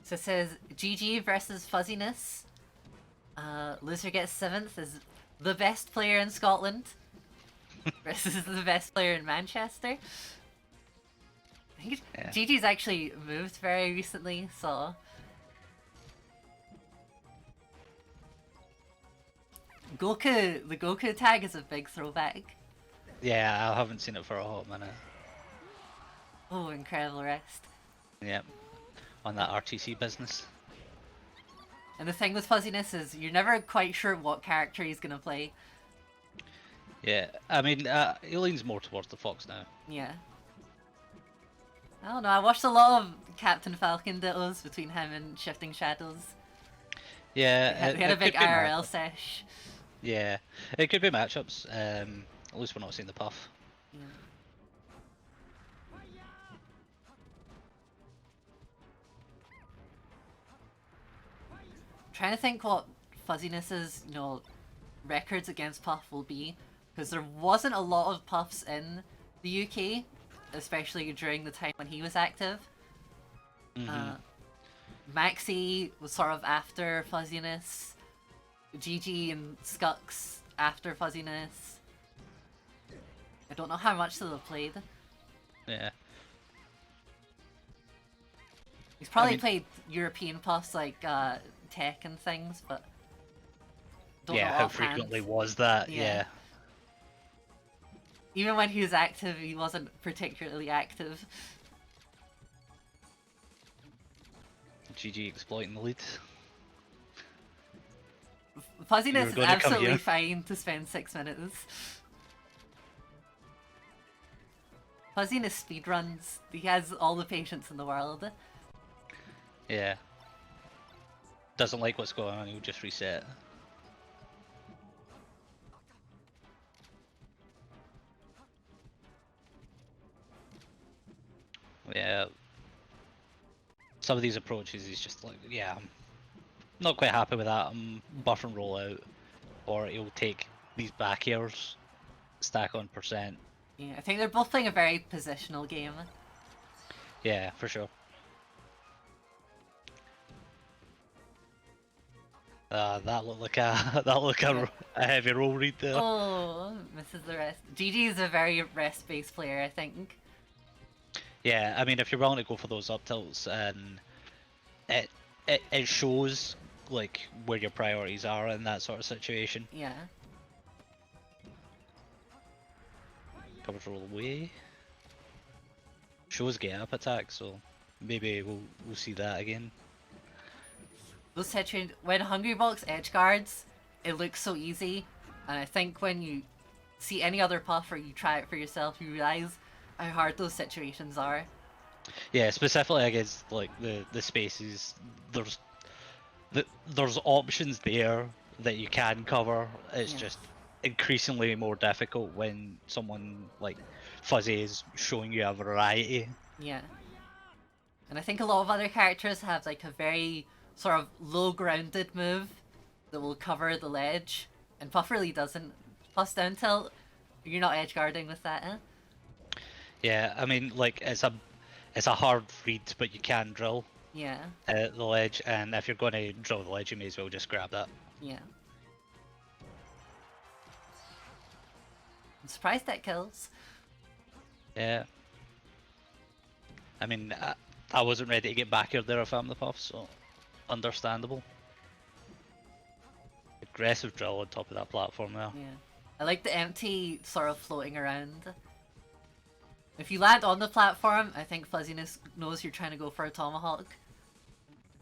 So it says GG versus Fuzzyness. Loser gets 7th is the best player in Scotland versus the best player in Manchester. I think Yeah. GG's actually moved very recently, so... the Goku tag is a big throwback. Yeah, I haven't seen it for a hot minute. Oh, incredible rest. Yep. On that RTC business. And the thing with Fuzziness is you're never quite sure what character he's gonna play. Yeah, I mean, he leans more towards the Fox now. Yeah. I don't know, I watched a lot of Captain Falcon dittos between him and Shifting Shadows. Yeah, They had a big IRL sesh. Yeah, it could be matchups. At least we're not seeing the Puff. Yeah. Trying to think what Fuzziness's, records against Puff will be, because there wasn't a lot of Puffs in the UK, especially during the time when he was active. Maxi was sort of after Fuzziness, GG and Skux after Fuzziness. I don't know how much they'll have played. Yeah. He's probably played European Puffs like Tech and things, but don't know how offhand. frequently was that? Yeah. Even when he was active, he wasn't particularly active. GG exploiting the lead. Fuzziness is absolutely fine to spend 6 minutes. Fuzziness speedruns. He has all the patience in the world. Yeah. Doesn't like what's going on, he'll just reset. Yeah. Some of these approaches, he's just like, yeah, I'm not quite happy with that. I'm buff and roll out. Or he'll take these back airs, stack on %. Yeah, I think they're both playing a very positional game. Yeah, for sure. That looked like a heavy roll read there. Oh, misses the rest. GG is a very rest-based player, I think. Yeah, I mean, if you're willing to go for those up tilts, and it shows like where your priorities are in that sort of situation. Yeah. Covers roll away. Shows get up attack, so maybe we'll see that again. Those situations, when Hungry Box edge guards, it looks so easy, and I think when you see any other puff or you try it for yourself, you realize how hard those situations are. Yeah, specifically against like the spaces, there's options there that you can cover. It's just increasingly more difficult when someone like Fuzzy is showing you a variety. Yeah. And I think a lot of other characters have like a very sort of low grounded move that will cover the ledge, and Puff really doesn't. Plus down tilt, you're not edge guarding with that, eh? Yeah, I mean, like it's a hard read, but you can drill. Yeah. The ledge, and if you're going to drill the ledge, you may as well just grab that. Yeah. I'm surprised that kills. Yeah. I mean, I wasn't ready to get back here there if I'm the Puff, so understandable. Aggressive drill on top of that platform there. Yeah. I like the empty sort of floating around. If you land on the platform, I think Fuzziness knows you're trying to go for a tomahawk.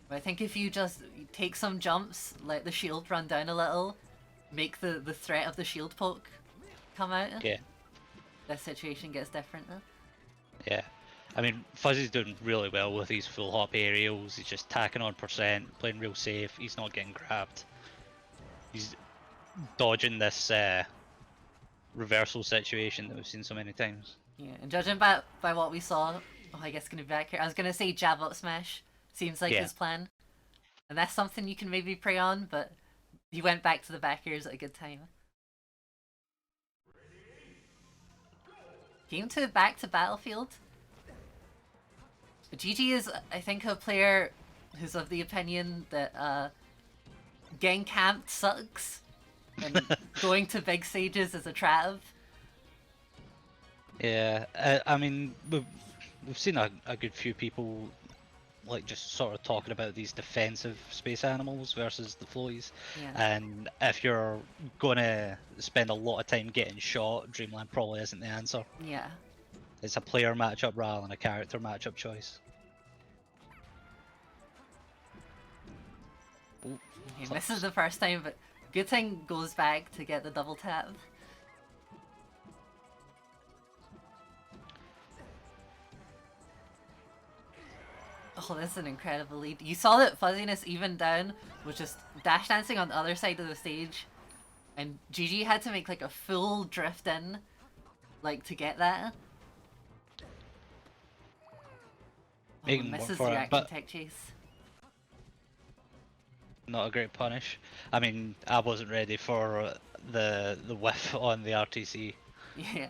But I think if you just take some jumps, let the shield run down a little, make the threat of the shield poke come out, yeah, that situation gets different. Yeah. I mean, Fuzzy's doing really well with these full hop aerials. He's just tacking on %, playing real safe. He's not getting grabbed. He's dodging this reversal situation that we've seen so many times. Yeah, and judging by what we saw, I guess gonna be back here. I was gonna say jab up smash. Seems like his plan, and that's something you can maybe prey on. But he went back to the back airs at a good time. Game 2 back to Battlefield. GG is, I think, a player who's of the opinion that getting camped sucks, and going to big stages is a trap. Yeah, I mean, we've seen a good few people like just sort of talking about these defensive space animals versus the floaties. Yeah. And if you're gonna spend a lot of time getting shot, Dreamland probably isn't the answer. Yeah. It's a player matchup rather than a character matchup choice. Ooh, He misses the first time, but good thing goes back to get the double tap. Oh, this is an incredible lead. You saw that Fuzzyness even down was just dash dancing on the other side of the stage, and GG had to make like a full drift in, like to get that. Oh, Making work misses for the it, action but tech chase. not a great punish. I mean, I wasn't ready for the whiff on the RTC. Yeah.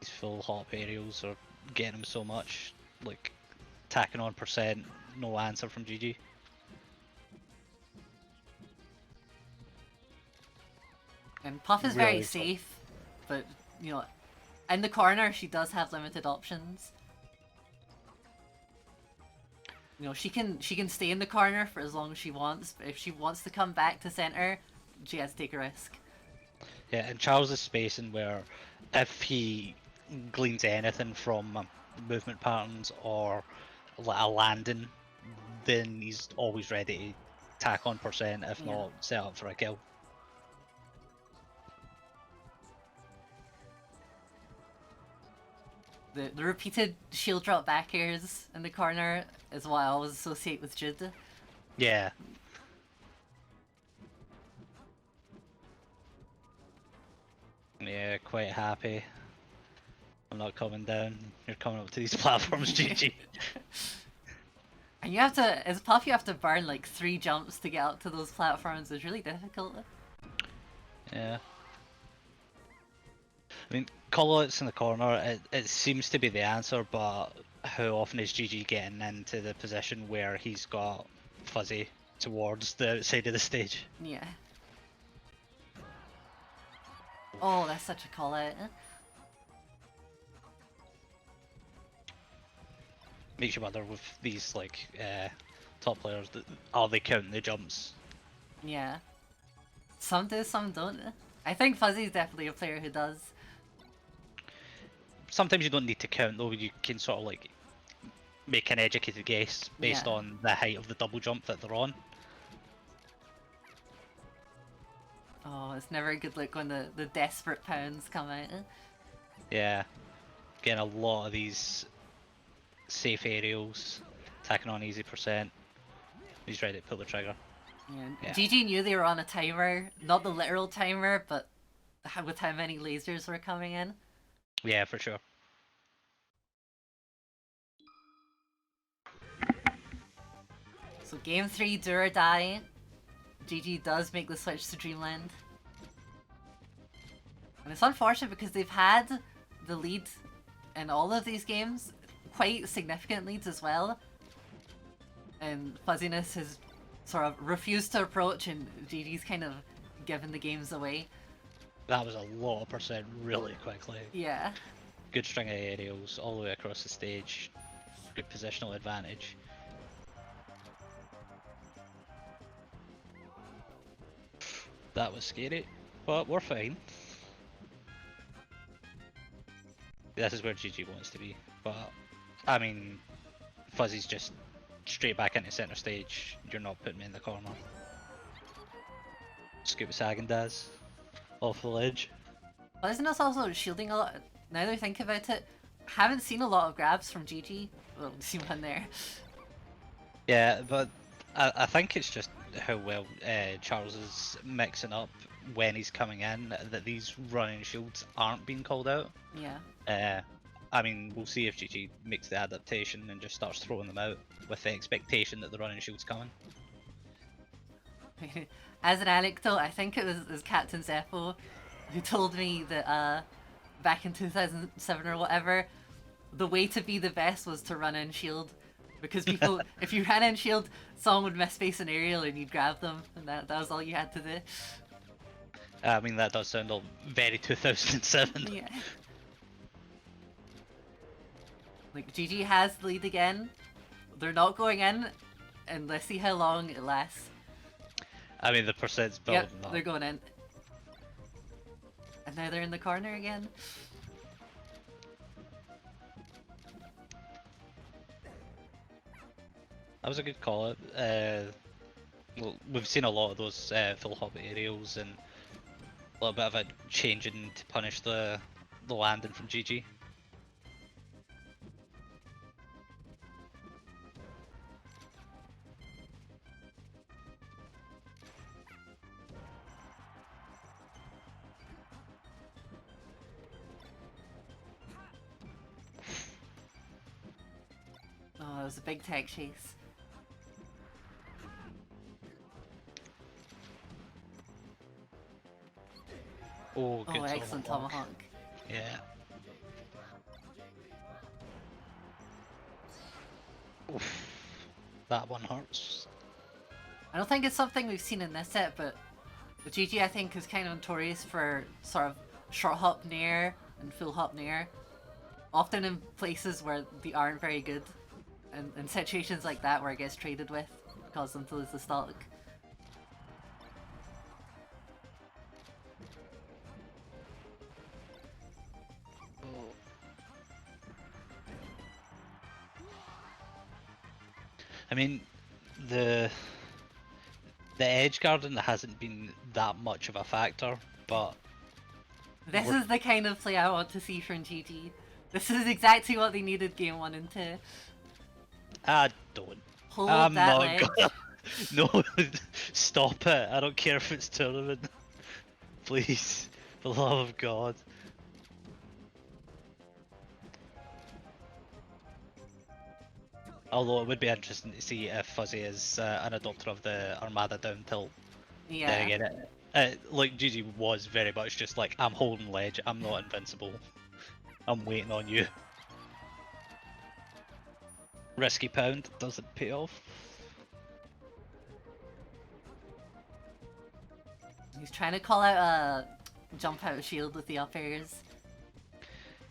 These full hop aerials are getting him so much, like tacking on percent, no answer from GG. And Puff is very safe, but you know, in the corner she does have limited options. You know, she can stay in the corner for as long as she wants, but if she wants to come back to center, she has to take a risk. Yeah, and Charles is spacing where if he gleans anything from movement patterns or a landing, then he's always ready to tack on percent, if Yeah. not set up for a kill. The repeated shield drop back airs in the corner is what I always associate with Jude. Yeah. Yeah, quite happy. I'm not coming down. You're coming up to these platforms, GG. And you have to, as Puff, you have to burn like 3 jumps to get up to those platforms. It's really difficult. Yeah. I mean, callouts in the corner, it seems to be the answer, but how often is GG getting into the position where he's got Fuzzy towards the outside of the stage? Yeah. Oh, that's such a call out. Makes you wonder with these like top players, are they counting the jumps? Yeah. Some do, some don't. I think Fuzzy's definitely a player who does. Sometimes you don't need to count though, you can sort of like make an educated guess based Yeah. on the height of the double jump that they're on. Oh, it's never a good look when the desperate pounds come out. Yeah. Getting a lot of these safe aerials, tacking on easy percent. He's ready to pull the trigger. Yeah. GG knew they were on a timer, not the literal timer, but with how many lasers were coming in. Yeah, for sure. So game 3, do or die. GG does make the switch to Dreamland. And it's unfortunate because they've had the lead in all of these games, quite significant leads as well. And Fuzzyness has sort of refused to approach, and GG's kind of given the games away. That was a lot of percent really quickly. Yeah. Good string of aerials all the way across the stage. Good positional advantage. That was scary, but we're fine. This is where GG wants to be, but I mean, Fuzzy's just straight back into center stage. You're not putting me in the corner. Scoop Sagan does off the ledge. But isn't this also shielding a lot? Now that I think about it, haven't seen a lot of grabs from GG. Well, see one there. Yeah, but I think it's just how well Charles is mixing up when he's coming in, that these running shields aren't being called out. Yeah. I mean, we'll see if GG makes the adaptation and just starts throwing them out with the expectation that the running shield's coming. As an anecdote, I think it was Captain Zeppo who told me that back in 2007 or whatever, the way to be the best was to run in shield. Because people, if you ran in shield, someone would miss space and aerial and you'd grab them, and that was all you had to do. I mean, that does sound all very 2007. Yeah. Like, GG has the lead again. They're not going in, and let's see how long it lasts. I mean, the percent's building Yep, up. they're going in. And now they're in the corner again. That was a good call out. Well, we've seen a lot of those full hop aerials and a little bit of a changing to punish the landing from GG. Oh, that was a big tech chase. Oh, good excellent tomahawk. Yeah. Oof. That one hurts. I don't think it's something we've seen in this set, but GG I think is kind of notorious for sort of short hop nair and full hop nair. Often in places where they aren't very good. And in situations like that where it gets traded with, cause them to lose the stock. I mean, the edge guarding hasn't been that much of a factor, but This is the kind of play I want to see from GG. This is exactly what they needed game 1 and 2. I don't. Hold I'm that not ledge. gonna. No, stop it! I don't care if it's tournament. Please, for the love of God. Although it would be interesting to see if Fuzzy is an adopter of the Armada down tilt. Yeah. Then again, like GG was very much just like, I'm holding ledge, I'm not invincible. I'm waiting on you. Risky pound doesn't pay off. He's trying to call out a jump out shield with the up airs.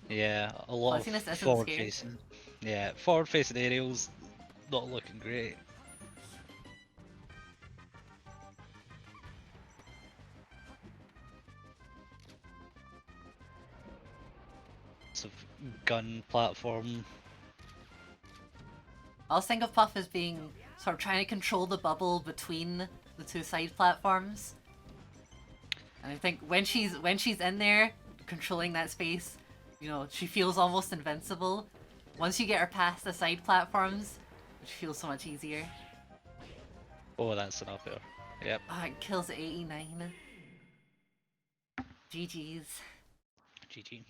Yeah, a lot Fuzzyness of isn't forward scared. facing. Yeah, forward facing aerials, not looking great. Lots of gun platform. I always think of Puff as being sort of trying to control the bubble between the two side platforms. And I think when she's in there, controlling that space, you know, she feels almost invincible. Once you get her past the side platforms, she feels so much easier. Oh, that's an up air. Yep. Oh, it kills at 89. GG's. GG.